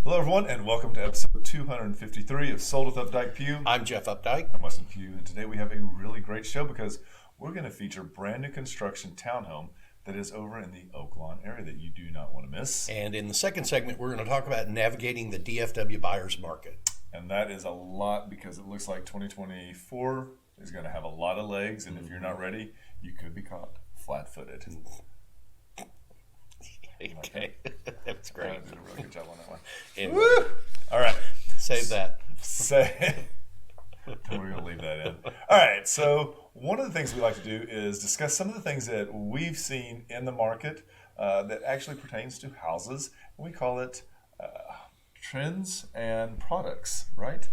Hello, everyone, and welcome to episode 253 of Sold with Updike Pugh. I'm Jeff Updike. I'm Weston Pugh, and today we have a really great show because we're going to feature brand new construction townhome that is over in the Oak Lawn area that you do not want to miss. And in the second segment, we're going to talk about navigating the DFW buyer's market. And that is a lot because it looks like 2024 is going to have a lot of legs, and if you're not ready, you could be caught flat-footed. Okay, that's great. I did a really good job on that one. Anyway, Woo! All right. save that. We're going to leave that in. All right. So one of the things we like to do is discuss some of the things that we've seen in the market that actually pertains to houses. We call it trends and products, right?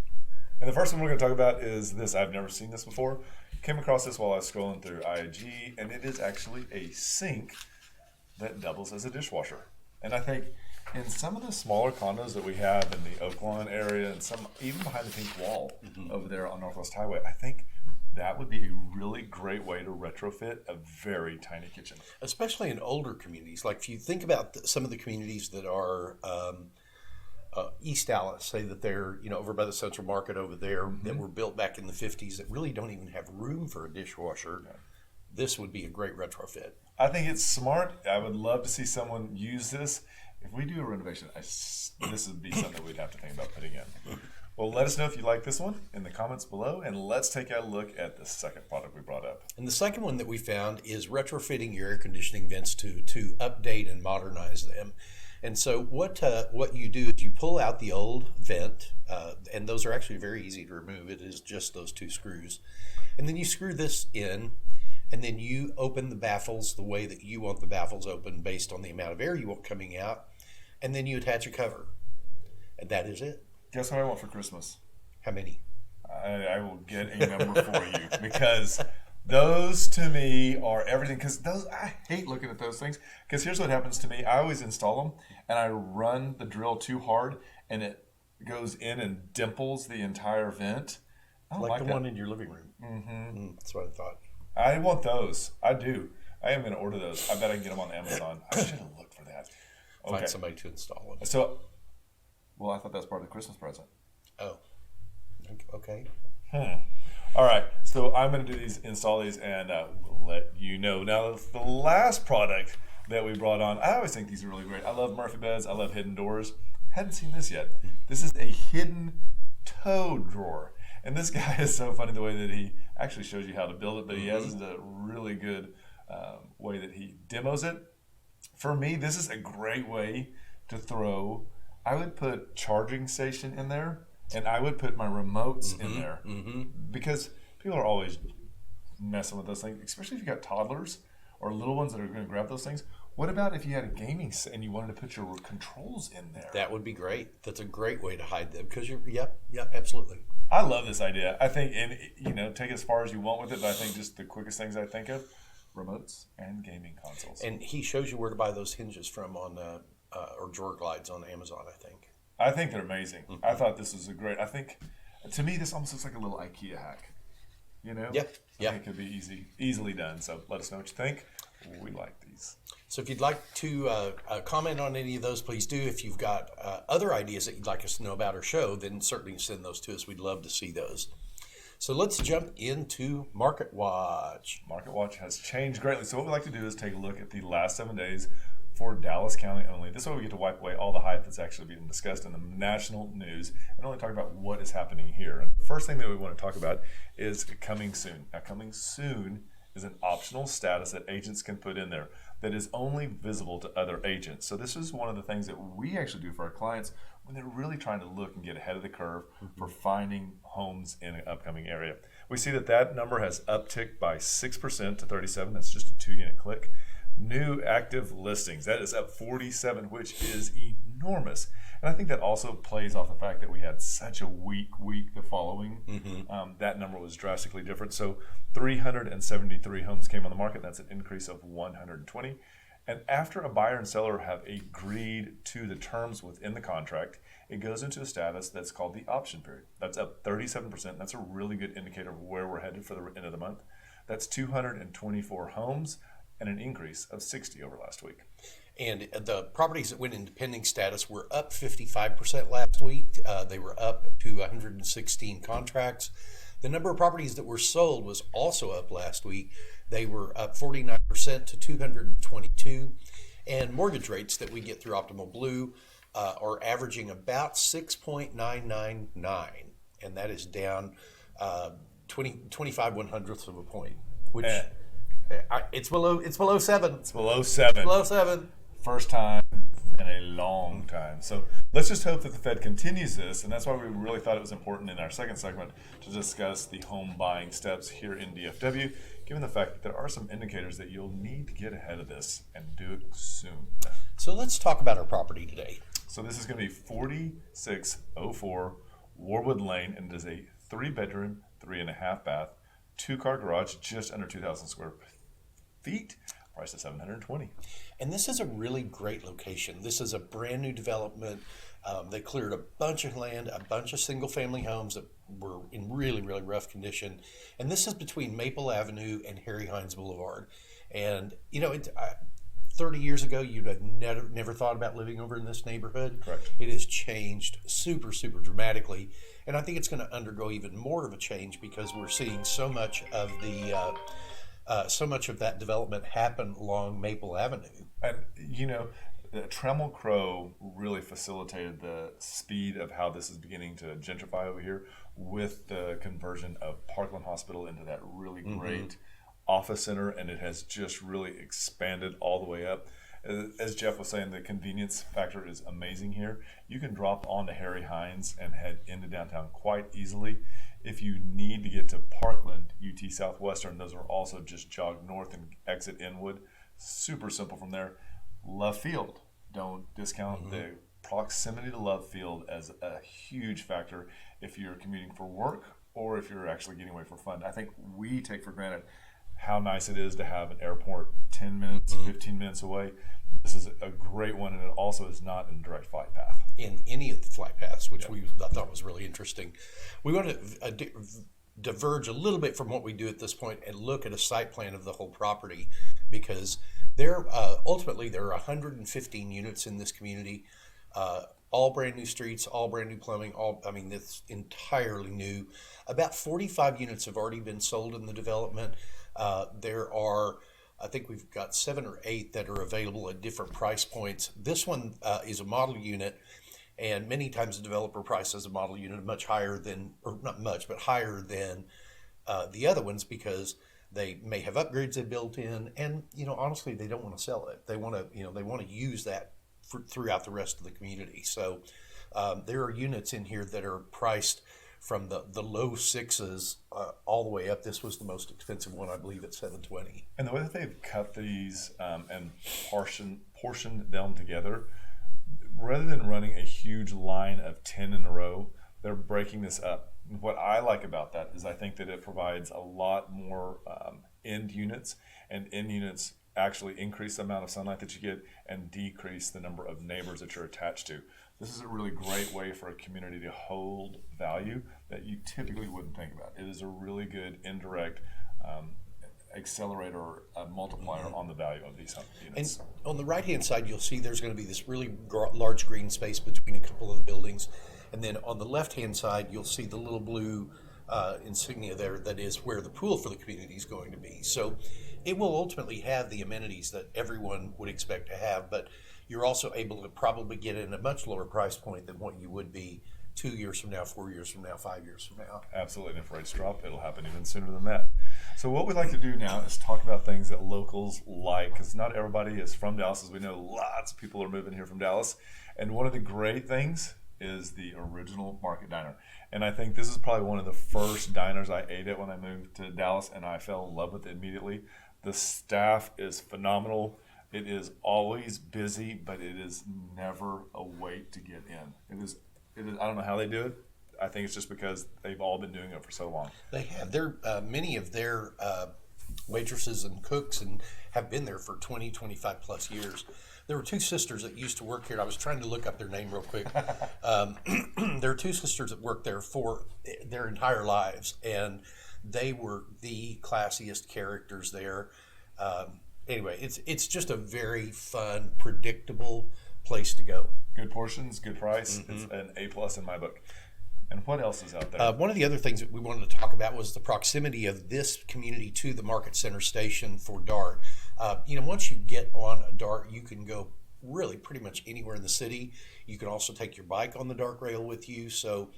And the first one we're going to talk about is this. I've never seen this before. Came across this while I was scrolling through IG, and it is actually a sink that doubles as a dishwasher. And I think in some of the smaller condos that we have in the Oak Lawn area and some even behind the pink wall over there on Northwest Highway, I think that would be a really great way to retrofit a very tiny kitchen. Especially in older communities. Like if you think about some of the communities that are East Dallas, say that they're over by the Central Market over there that were built back in the 50s that really don't even have room for a dishwasher. Yeah. This would be a great retrofit. I think it's smart. I would love to see someone use this. If we do a renovation, this would be something we'd have to think about putting in. Well, let us know if you like this one in the comments below, and let's take a look at the second product we brought up. And the second one that we found is retrofitting your air conditioning vents to update and modernize them. And so what you do is you pull out the old vent, and those are actually very easy to remove. It is just those two screws. And then you screw this in, and then you open the baffles the way that you want the baffles open based on the amount of air you want coming out. And then you attach a cover. And that is it. Guess what I want for Christmas? How many? I will get a number for you because those to me are everything. Because I hate looking at those things. Because here's what happens to me. I always install them and I run the drill too hard and it goes in and dimples the entire vent. I don't like the that. one in your living room. Mm-hmm. That's what I thought. I want those. I do. I am going to order those. I bet I can get them on Amazon. I should have looked for that. Okay. Find somebody to install them. So, well, I thought that was part of the Christmas present. Oh, okay. All right. So I'm going to install these, and we'll let you know. Now, the last product that we brought on, I always think these are really great. I love Murphy beds. I love hidden doors. Hadn't seen this yet. This is a hidden toe drawer. And this guy is so funny the way that he actually shows you how to build it, but he has a really good way that he demos it. For me, this is a great way to throw. I would put charging station in there, and I would put my remotes in there because people are always messing with those things, especially if you got toddlers or little ones that are going to grab those things. What about if you had a gaming set and you wanted to put your controls in there? That would be great. That's a great way to hide them because absolutely. I love this idea. I think, and take it as far as you want with it, but I think just the quickest things I think of, remotes and gaming consoles. And he shows you where to buy those hinges from on, or drawer glides on Amazon, I think. I think they're amazing. I thought this was I think, to me, this almost looks like a little IKEA hack. Yeah. I think it could be easily done. So let us know what you think. We like these. So if you'd like to comment on any of those, please do. If you've got other ideas that you'd like us to know about or show, then certainly send those to us. We'd love to see those. So let's jump into Market Watch. Market Watch has changed greatly. So what we like to do is take a look at the last 7 days for Dallas County only. This way we get to wipe away all the hype that's actually being discussed in the national news and only talk about what is happening here. And the first thing that we want to talk about is coming soon. Now, coming soon is an optional status that agents can put in there that is only visible to other agents. So this is one of the things that we actually do for our clients when they're really trying to look and get ahead of the curve for finding homes in an upcoming area. We see that number has upticked by 6% to 37. That's just a 2-unit click. New active listings, that is up 47, which is enormous. And I think that also plays off the fact that we had such a weak week the following. That number was drastically different. So 373 homes came on the market. That's an increase of 120. And after a buyer and seller have agreed to the terms within the contract, it goes into a status that's called the option period. That's up 37%. That's a really good indicator of where we're headed for the end of the month. That's 224 homes. and an increase of 60 over last week. And the properties that went into pending status were up 55% last week. They were up to 116 contracts. The number of properties that were sold was also up last week. They were up 49% to 222. And mortgage rates that we get through Optimal Blue are averaging about 6.999. And that is down 25 1/100ths of a point, which it's below 7. It's below 7. Below 7. First time in a long time. So let's just hope that the Fed continues this, and that's why we really thought it was important in our second segment to discuss the home buying steps here in DFW, given the fact that there are some indicators that you'll need to get ahead of this and do it soon. So let's talk about our property today. So this is going to be 4604 Warwood Lane, and it is a 3-bedroom, 3.5 bath, 2-car garage, just under 2,000 square feet. Price of $720. And this is a really great location. This is a brand new development. They cleared a bunch of land, a bunch of single family homes that were in really, really rough condition. And this is between Maple Avenue and Harry Hines Boulevard. And, 30 years ago, you'd have never thought about living over in this neighborhood. Correct. It has changed super, super dramatically. And I think it's going to undergo even more of a change because we're seeing so much of that development happen along Maple Avenue. And, the Trammell Crow really facilitated the speed of how this is beginning to gentrify over here with the conversion of Parkland Hospital into that really great office center, and it has just really expanded all the way up. As Jeff was saying, the convenience factor is amazing here. You can drop onto Harry Hines and head into downtown quite easily. If you need to get to Parkland, UT Southwestern, those are also just jog north and exit Inwood. Super simple from there. Love Field. Don't discount the proximity to Love Field as a huge factor if you're commuting for work or if you're actually getting away for fun. I think we take for granted how nice it is to have an airport 10 minutes, 15 minutes away. This is a great one, and it also is not in a direct flight path. In any of the flight paths, which I thought was really interesting. We want to diverge a little bit from what we do at this point and look at a site plan of the whole property, because ultimately there are 115 units in this community, all brand new streets, all brand new plumbing, it's entirely new. About 45 units have already been sold in the development. There are, I think we've got 7 or 8 that are available at different price points. This one is a model unit, and many times the developer prices a model unit much higher than, or not much, but higher than the other ones, because they may have upgrades they built in, and honestly, they don't want to sell it. They want to use that throughout the rest of the community. So there are units in here that are priced from the low 6s all the way up. This was the most expensive one, I believe, at $720. And the way that they've cut these and portioned them together, rather than running a huge line of 10 in a row, they're breaking this up. What I like about that is I think that it provides a lot more end units, and end units actually increase the amount of sunlight that you get and decrease the number of neighbors that you're attached to. This is a really great way for a community to hold value that you typically wouldn't think about. It is a really good indirect accelerator or multiplier on the value of these units. And on the right-hand side, you'll see there's going to be this really large green space between a couple of the buildings. And then on the left-hand side, you'll see the little blue insignia there that is where the pool for the community is going to be. So it will ultimately have the amenities that everyone would expect to have, but you're also able to probably get in a much lower price point than what you would be 2 years from now, 4 years from now, 5 years from now. Absolutely. And if rates drop, it'll happen even sooner than that. So what we'd like to do now is talk about things that locals like, because not everybody is from Dallas. As we know, lots of people are moving here from Dallas. And one of the great things is the original Market Diner. And I think this is probably one of the first diners I ate at when I moved to Dallas, and I fell in love with it immediately. The staff is phenomenal. It is always busy, but it is never a wait to get in. It is. I don't know how they do it. I think it's just because they've all been doing it for so long. They have. Many of their waitresses and cooks and have been there for 20, 25 plus years. There were 2 sisters that used to work here. I was trying to look up their name real quick. There are 2 sisters that worked there for their entire lives, and they were the classiest characters there. anyway, it's just a very fun, predictable place to go. Good portions, good price. It's an A+ in my book. And what else is out there? One of the other things that we wanted to talk about was the proximity of this community to the Market Center station for DART. Once you get on a DART, you can go really pretty much anywhere in the city. You can also take your bike on the DART rail with you. So,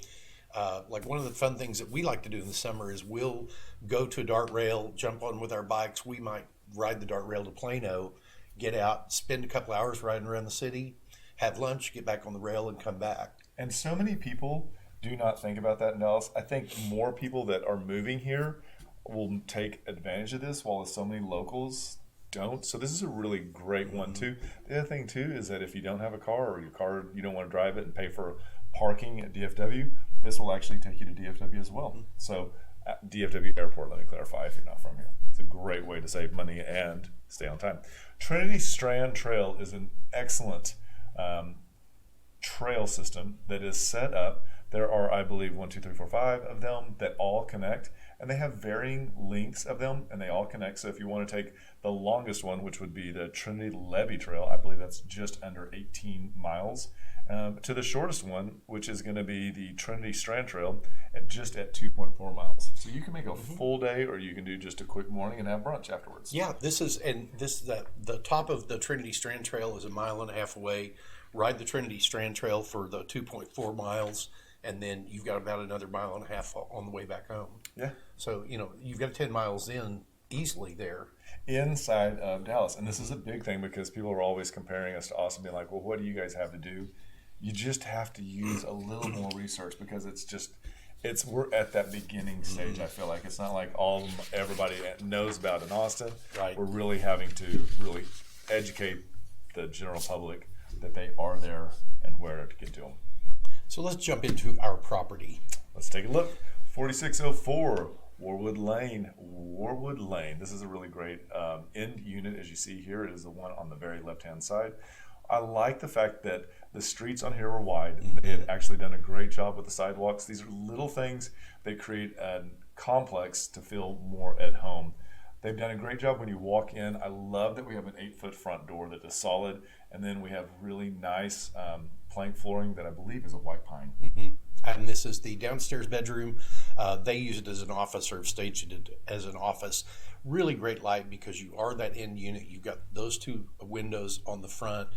like one of the fun things that we like to do in the summer is we'll go to a DART rail, jump on with our bikes. We might ride the DART rail to Plano, get out, spend a couple hours riding around the city, have lunch, get back on the rail, and come back. And so many people do not think about that in Dallas. I think more people that are moving here will take advantage of this, while so many locals don't. So this is a really great one too. The other thing too is that if you don't have a car, or your car, you don't want to drive it and pay for parking at DFW, this will actually take you to DFW as well. So at DFW Airport, let me clarify if you're not from here. It's a great way to save money and stay on time. Trinity Strand Trail is an excellent trail system that is set up. There are, I believe, 1, 2, 3, 4, 5 of them that all connect, and they have varying lengths of them, and they all connect. So if you want to take the longest one, which would be the Trinity Levee Trail, I believe that's just under 18 miles, to the shortest one, which is going to be the Trinity Strand Trail at 2.4 miles. So you can make a full day, or you can do just a quick morning and have brunch afterwards. Yeah, the top of the Trinity Strand Trail is 1.5 miles away. Ride the Trinity Strand Trail for the 2.4 miles. And then you've got about another 1.5 miles on the way back home. Yeah. So, you've got 10 miles in easily there. Inside of Dallas. And this is a big thing because people are always comparing us to Austin, being like, well, what do you guys have to do? You just have to use a little more research, because we're at that beginning stage. I feel like it's not like everybody knows about in Austin. Right. We're really having to really educate the general public that they are there and where to get to them. So let's jump into our property. Let's take a look. 4604 Warwood Lane. Warwood Lane. This is a really great end unit, as you see here. It is the one on the very left-hand side. I like the fact that the streets on here are wide. They had actually done a great job with the sidewalks. These are little things that create a complex to feel more at home. They've done a great job when you walk in. I love that we have an 8-foot front door that is solid, and then we have really nice plank flooring that I believe is a white pine. And this is the downstairs bedroom. They use it as an office, or have staged it as an office. Really great light, because you are that end unit. You've got those 2 windows on the front.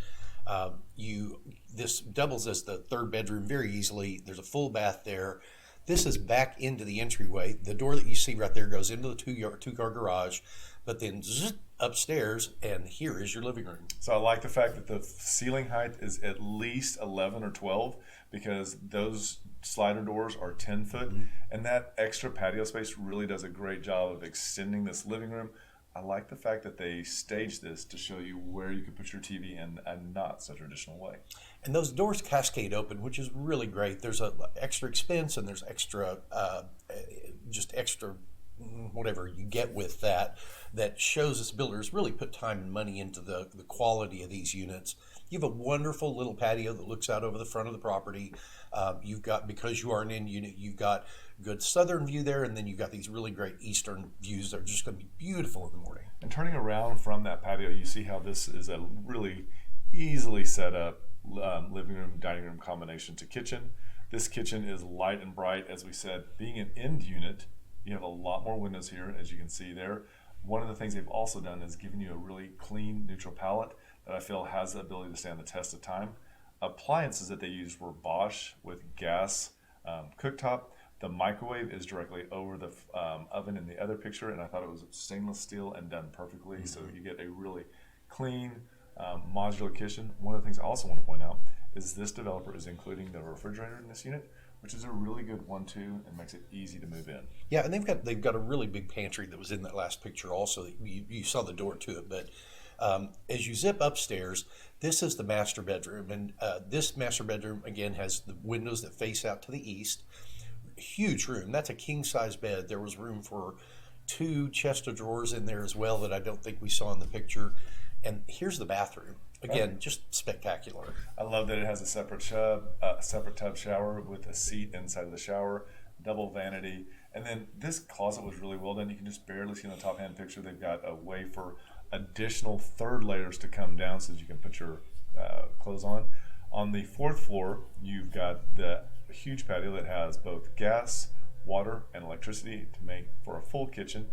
This doubles as the third bedroom very easily. There's a full bath there. This is back into the entryway. The door that you see right there goes into the two-car garage, but then upstairs, and here is your living room. So I like the fact that the ceiling height is at least 11 or 12, because those slider doors are 10 foot, and that extra patio space really does a great job of extending this living room. I like the fact that they staged this to show you where you could put your TV in a not so traditional way. And those doors cascade open, which is really great. There's a extra expense, and there's extra, whatever you get with that shows us builders really put time and money into the quality of these units. You have a wonderful little patio that looks out over the front of the property. You've got, because you are an end unit, you've got good southern view there, and then you've got these really great eastern views that are just going to be beautiful in the morning. And turning around from that patio, you see how this is a really easily set up living room, dining room combination to kitchen. This kitchen is light and bright, as we said. Being an end unit, you have a lot more windows here, as you can see there. One of the things they've also done is given you a really clean, neutral palette that I feel has the ability to stand the test of time. Appliances that they used were Bosch with gas cooktop. The microwave is directly over the oven in the other picture, and I thought it was stainless steel and done perfectly. So you get a really clean, modular kitchen. One of the things I also want to point out is this developer is including the refrigerator in this unit, which is a really good 1-2 and makes it easy to move in. Yeah, and they've got a really big pantry that was in that last picture also. You saw the door to it, but as you zip upstairs, this is the master bedroom, and this master bedroom again has the windows that face out to the east. Huge room. That's a king-size bed. There was room for 2 chest of drawers in there as well that I don't think we saw in the picture. And here's the bathroom. Again, just spectacular. I love that it has a separate tub shower with a seat inside of the shower, double vanity, and then this closet was really well done. You can just barely see in the top hand picture. They've got a way for additional third layers to come down so that you can put your clothes on. On the fourth floor, you've got the huge patio that has both gas, water, and electricity to make for a full kitchen.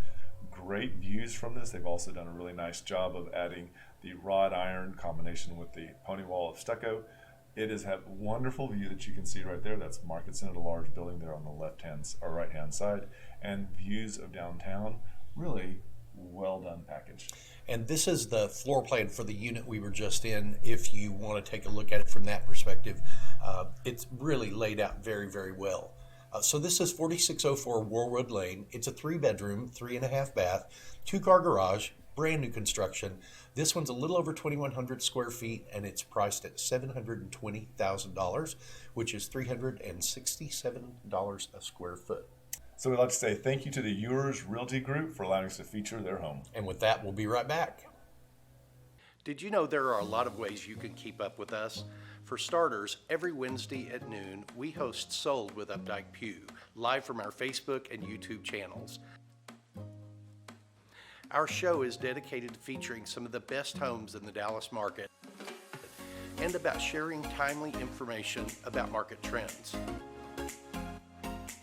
Great views from this. They've also done a really nice job of adding the wrought iron combination with the pony wall of stucco. It is a wonderful view that you can see right there. That's Markets Inn, a large building there on the left-hand or right-hand side, and views of downtown. Really well done package. And this is the floor plan for the unit we were just in. If you want to take a look at it from that perspective, it's really laid out very, very well. So this is 4604 Warwood Lane. It's a 3-bedroom, 3.5 bath, 2-car garage, brand new construction. This one's a little over 2,100 square feet, and it's priced at $720,000, which is $367 a square foot. So we'd like to say thank you to the Ewers Realty Group for allowing us to feature their home. And with that, we'll be right back. Did you know there are a lot of ways you can keep up with us? For starters, every Wednesday at noon, we host Sold with Updike Pugh, live from our Facebook and YouTube channels. Our show is dedicated to featuring some of the best homes in the Dallas market and about sharing timely information about market trends.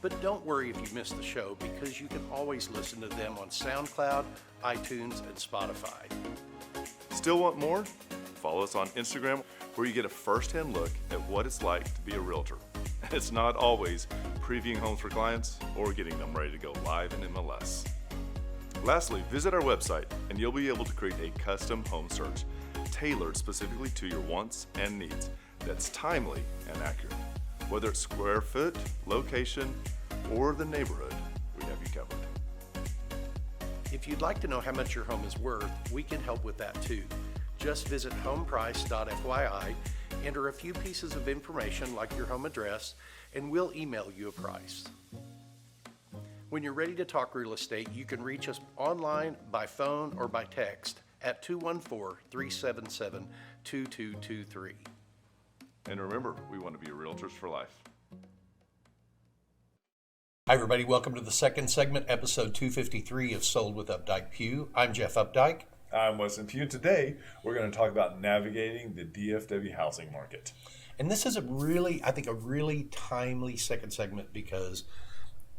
But don't worry if you missed the show, because you can always listen to them on SoundCloud, iTunes, and Spotify. Still want more? Follow us on Instagram, where you get a first-hand look at what it's like to be a realtor. It's not always previewing homes for clients or getting them ready to go live in MLS. Lastly, visit our website and you'll be able to create a custom home search tailored specifically to your wants and needs that's timely and accurate. Whether it's square foot, location, or the neighborhood, we have you covered. If you'd like to know how much your home is worth, we can help with that too. Just visit homeprice.fyi, enter a few pieces of information like your home address, and we'll email you a price. When you're ready to talk real estate, you can reach us online, by phone, or by text at 214-377-2223. And remember, we want to be realtors for life. Hi everybody, welcome to the second segment, episode 253 of Sold with Updike Pugh. I'm Jeff Updike. I'm Weston Pugh. Today, we're going to talk about navigating the DFW housing market. And this is a really timely second segment, because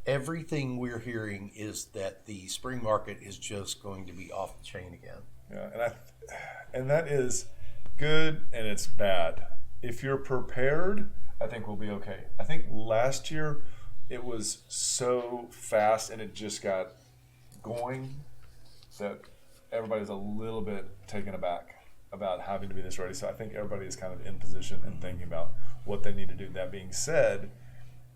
everything we're hearing is that the spring market is just going to be off the chain again. Yeah, and that is good and it's bad. If you're prepared, I think we'll be okay. I think last year it was so fast and it just got going that everybody's a little bit taken aback about having to be this ready. So I think everybody is kind of in position and thinking about what they need to do. That being said,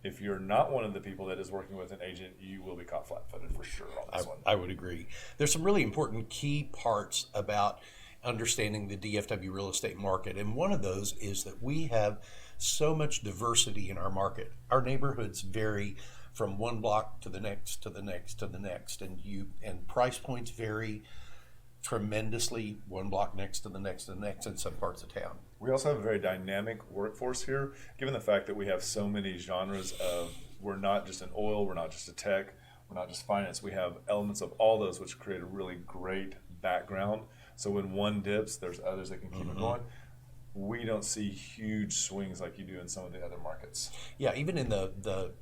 if you're not one of the people that is working with an agent, you will be caught flat-footed for sure on this one. I would agree. There's some really important key parts about understanding the DFW real estate market, and one of those is that we have so much diversity in our market. Our neighborhoods vary from one block to the next, to the next, to the next, and price points vary tremendously, one block next to the next to the next in some parts of town. We also have a very dynamic workforce here, given the fact that we have so many genres of, we're not just an oil, we're not just a tech, we're not just finance, we have elements of all those, which create a really great background. So when one dips, there's others that can keep it going. We don't see huge swings like you do in some of the other markets. Yeah, even in the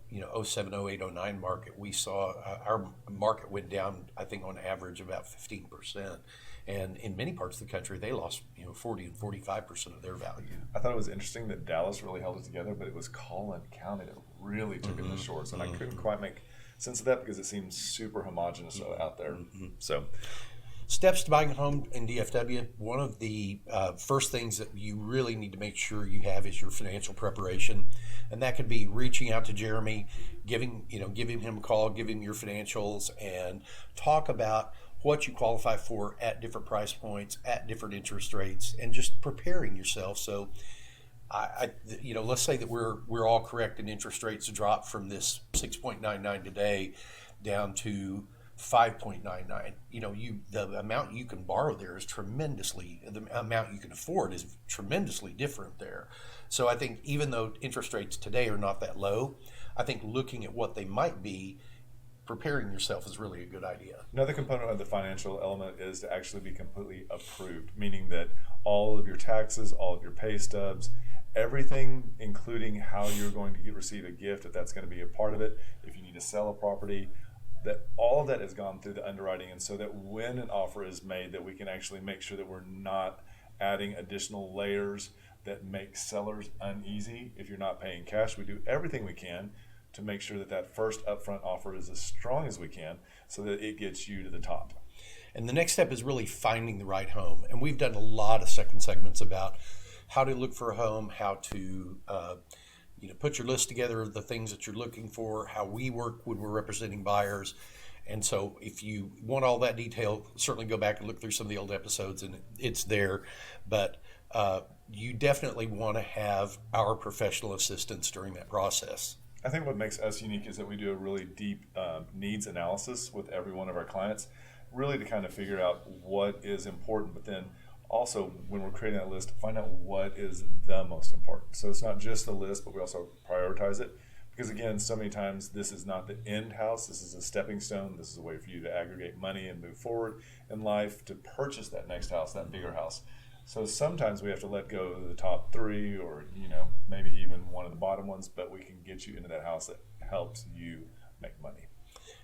07, 08, 09 market, we saw our market went down, I think on average about 15%. And in many parts of the country, they lost 40 and 45% of their value. I thought it was interesting that Dallas really held it together, but it was Collin County that really took it in the shorts. And I couldn't quite make sense of that because it seems super homogenous out there. So, steps to buying a home in DFW. One of the first things that you really need to make sure you have is your financial preparation, and that could be reaching out to Jeremy, giving him a call, give him your financials, and talk about what you qualify for at different price points, at different interest rates, and just preparing yourself. So, let's say that we're all correct and interest rates drop from this 6.99 today down to 5.99. The amount you can borrow there is the amount you can afford is tremendously different there. So I think even though interest rates today are not that low, I think looking at what they might be preparing yourself is really a good idea. Another component of the financial element is to actually be completely approved, meaning that all of your taxes, all of your pay stubs, everything, including how you're going to receive a gift, if that's going to be a part of it, if you need to sell a property, that all of that has gone through the underwriting, and so that when an offer is made, that we can actually make sure that we're not adding additional layers that make sellers uneasy. If you're not paying cash, we do everything we can to make sure that that first upfront offer is as strong as we can so that it gets you to the top. And the next step is really finding the right home. And we've done a lot of second segments about how to look for a home, how to put your list together of the things that you're looking for, how we work when we're representing buyers. And so if you want all that detail, certainly go back and look through some of the old episodes, and it's there. But you definitely want to have our professional assistance during that process. I think what makes us unique is that we do a really deep needs analysis with every one of our clients, really to kind of figure out what is important, but then also when we're creating that list, find out what is the most important. So it's not just the list, but we also prioritize it. Because again, so many times this is not the end house, this is a stepping stone, this is a way for you to aggregate money and move forward in life to purchase that next house, that bigger house. So sometimes we have to let go of the top three or maybe even one of the bottom ones, but we can get you into that house that helps you make money.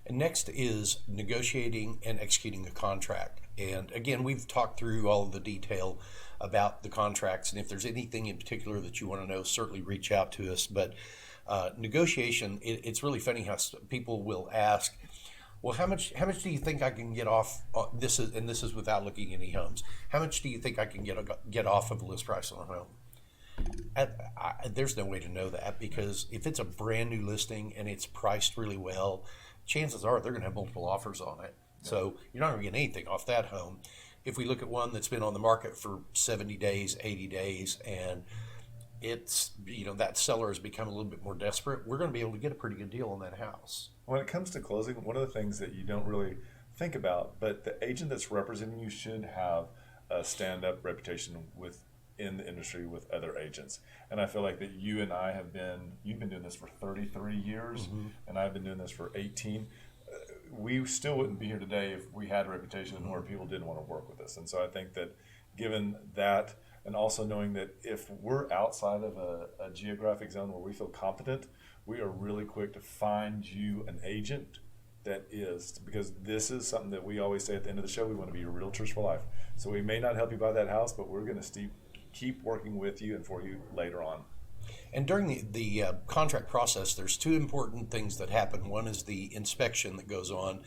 And next is negotiating and executing a contract. And again, we've talked through all of the detail about the contracts, and if there's anything in particular that you want to know, certainly reach out to us. But negotiation, it's really funny how people will ask, well, how much do you think I can get off? This is without looking at any homes. How much do you think I can get off of a list price on a home? There's no way to know that, because if it's a brand new listing and it's priced really well, chances are they're going to have multiple offers on it. So you're not going to get anything off that home. If we look at one that's been on the market for 70 days, 80 days, and it's, that seller has become a little bit more desperate, we're going to be able to get a pretty good deal on that house. When it comes to closing, one of the things that you don't really think about, but the agent that's representing you should have a stand-up reputation in the industry with other agents. And I feel like that you and I you've been doing this for 33 years, and I've been doing this for 18. We still wouldn't be here today if we had a reputation and more people didn't want to work with us. And so I think that given that, and also knowing that if we're outside of a geographic zone where we feel competent, we are really quick to find you an agent that is, because this is something that we always say at the end of the show, we want to be your realtors for life. So we may not help you buy that house, but we're going to keep working with you and for you later on. And during the contract process, there's two important things that happen. One is the inspection that goes on,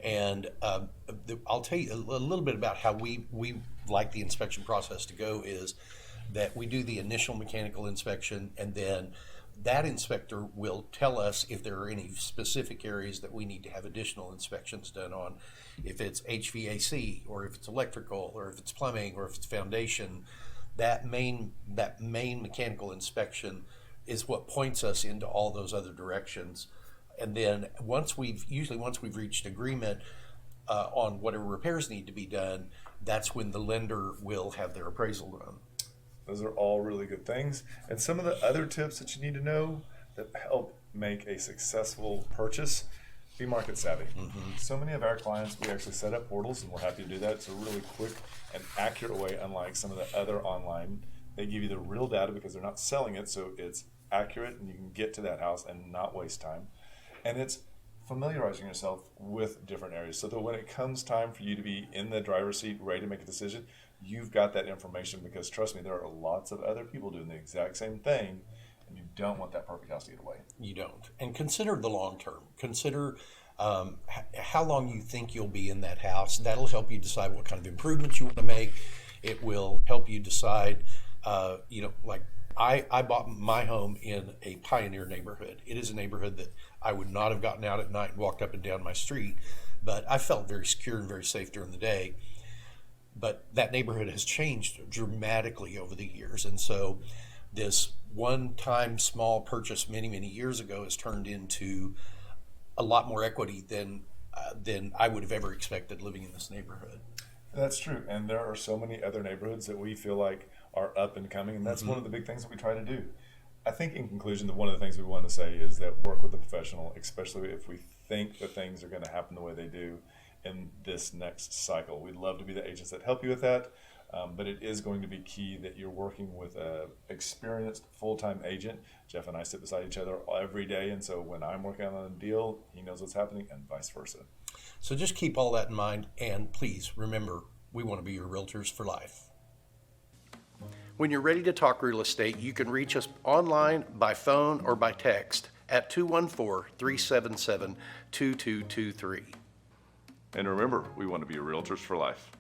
and I'll tell you a little bit about how we like the inspection process to go. Is that we do the initial mechanical inspection, and then that inspector will tell us if there are any specific areas that we need to have additional inspections done on. If it's HVAC, or if it's electrical, or if it's plumbing, or if it's foundation. That main mechanical inspection is what points us into all those other directions. And then once we've reached agreement on whatever repairs need to be done, that's when the lender will have their appraisal done. Those are all really good things. And some of the other tips that you need to know that help make a successful purchase: be market savvy. So many of our clients, we actually set up portals, and we're happy to do that. It's a really quick and accurate way, unlike some of the other online. They give you the real data because they're not selling it, so it's accurate and you can get to that house and not waste time. And it's familiarizing yourself with different areas so that when it comes time for you to be in the driver's seat, ready to make a decision, you've got that information, because trust me, there are lots of other people doing the exact same thing, and you don't want that perfect house to get away. You don't. And consider the long term. Consider how long you think you'll be in that house. That'll help you decide what kind of improvements you want to make. It will help you decide, like I bought my home in a pioneer neighborhood. It is a neighborhood that I would not have gotten out at night and walked up and down my street, but I felt very secure and very safe during the day. But that neighborhood has changed dramatically over the years. And so this one-time small purchase many, many years ago has turned into a lot more equity than I would have ever expected living in this neighborhood. That's true. And there are so many other neighborhoods that we feel like are up and coming. And that's one of the big things that we try to do. I think in conclusion, one of the things we want to say is that work with a professional, especially if we think that things are going to happen the way they do in this next cycle. We'd love to be the agents that help you with that, but it is going to be key that you're working with an experienced full-time agent. Jeff and I sit beside each other every day, and so when I'm working on a deal, he knows what's happening and vice versa. So just keep all that in mind, and please remember, we want to be your realtors for life. When you're ready to talk real estate, you can reach us online, by phone, or by text at 214-377-2223. And remember, we want to be your realtors for life.